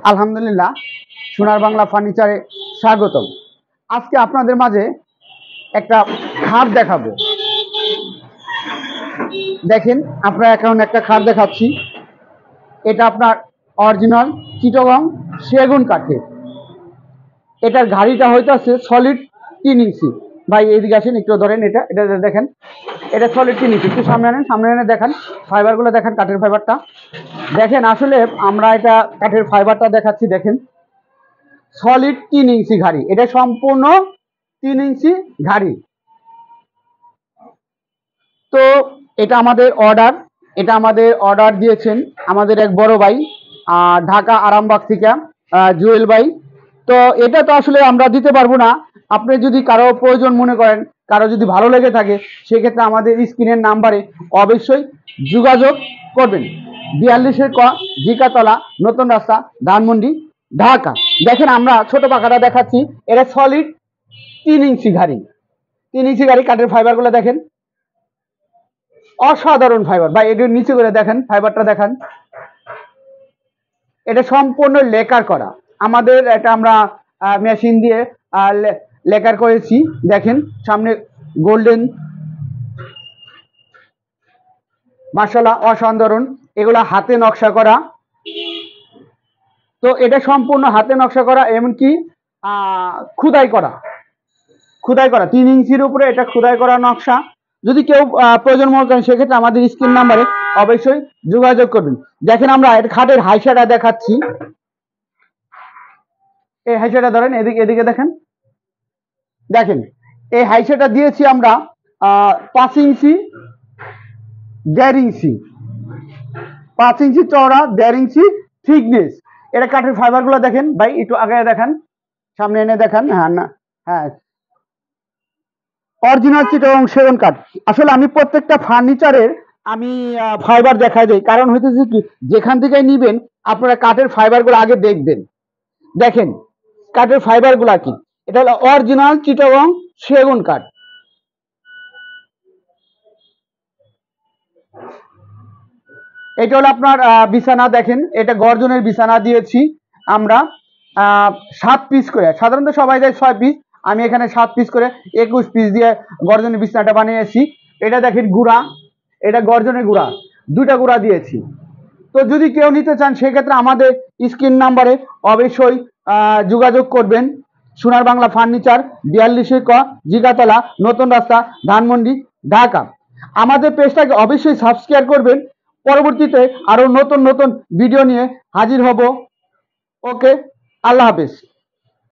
আলহামদুলিল্লাহ, সোনার বাংলা ফার্নিচারে স্বাগতম। আজকে আপনাদের মাঝে একটা খাট দেখাবো। দেখেন, আপনারা এখন একটা খাট দেখাচ্ছি। এটা আপনার অরিজিনাল চিটাগং সেগুন কাঠের। এটার গাড়িটা হইতেছে সলিড 3 ইঞ্চি। ভাই এদিকে আসেন, একটু ধরেন। এটা এটা দেখেন, এটা সলিড 3 ইঞ্চি। একটু সামনে এনে দেখেন, ফাইবারগুলো দেখেন, কাঠের ফাইবারটা দেখেন। আসলে আমরা এটা কাঠের ফাইবারটা দেখাচ্ছি। দেখেন, সলিড 3 ইঞ্চি ঘাড়ি। এটা সম্পূর্ণ 3 ইঞ্চি ঘাড়ি। তো এটা আমাদের অর্ডার দিয়েছেন আমাদের এক বড় ভাই, ঢাকা আরামবাগ থেকে, জুয়েল ভাই। তো এটা তো আসলে আমরা দিতে পারবো না। আপনি যদি কারো প্রয়োজন মনে করেন, কারো যদি ভালো লেগে থাকে, সেক্ষেত্রে আমাদের স্ক্রিনের নাম্বারে অবশ্যই যোগাযোগ করবেন। 42 ক জিকাতলা, নতুন রাস্তা, ধানমন্ডি, ঢাকা। দেখেন, আমরা ছোট পাখাটা দেখাচ্ছি। এটা সলিড 3 ইঞ্চি ঘাড়ি। 3 ইঞ্চি ঘাড়ি। কাঠের ফাইবারগুলো দেখেন, অসাধারণ ফাইবার। ভাই এটির নিচে করে দেখেন, ফাইবারটা দেখেন। এটা সম্পূর্ণ লেকার করা। আমাদের এটা আমরা মেশিন দিয়ে লেকার করেছি। দেখেন, সামনে গোল্ডেন, মাশাআল্লাহ অসাধারণ। এগুলা হাতে নকশা করা। তো এটা সম্পূর্ণ হাতে নকশা করা, এমনকি খুদাই করা। 3 ইঞ্চির উপরে এটা খুদাই করা নকশা। যদি কেউ প্রয়োজন মনে করেন, সেক্ষেত্রে আমাদের স্ক্রিন নাম্বারে অবশ্যই যোগাযোগ করবেন। দেখেন, আমরা খাটের হাইসাটা দেখাচ্ছি। এই হাইসাটা ধরেন, এদিকে দেখেন। দেখেন, এই হাইসাটা দিয়েছি আমরা 5 ইঞ্চি 1.5 ইঞ্চি, 5 ইঞ্চি চওড়া, 1.5 ইঞ্চি থিকনেস। এটা কাঠের ফাইবারগুলো দেখেন। ভাই একটু আগে দেখেন, সামনে এনে দেখেন। হ্যাঁ, অরিজিনাল চিটাগং সেগুন কাঠ। আসলে আমি প্রত্যেকটা ফার্নিচারের আমি ফাইবার দেখাই দেই, কারণ হইতেছে কি, যেখান থেকে নিবেন আপনারা কাঠের ফাইবারগুলো আগে দেখবেন। দেখেন কাঠের ফাইবারগুলো কি, এটা হলো অরিজিনাল চিটাগং সেগুন কাঠ। এটা হলো আপনার বিছানা। দেখেন, এটা গর্জনের বিছানা দিয়েছি আমরা 7 পিস করে। সাধারণত সবাই দেয় 6 পিস, আমি এখানে 7 পিস করে 21 পিস দিয়ে গর্জনের বিছানাটা বানিয়েছি। এটা দেখেন গুড়া, এটা গর্জনের গুড়া, 2টা গুড়া দিয়েছি। তো যদি কেউ নিতে চান, সেক্ষেত্রে আমাদের স্ক্রিন নাম্বারে অবশ্যই যোগাযোগ করবেন। সোনার বাংলা ফার্নিচার, 42 ক জিগাতলা, নতুন রাস্তা, ধানমন্ডি, ঢাকা। আমাদের পেজটাকে অবশ্যই সাবস্ক্রাইব করবেন। পরবর্তীতে আরো নতুন নতুন ভিডিও নিয়ে হাজির হব। ওকে, আল্লাহ হাফেজ।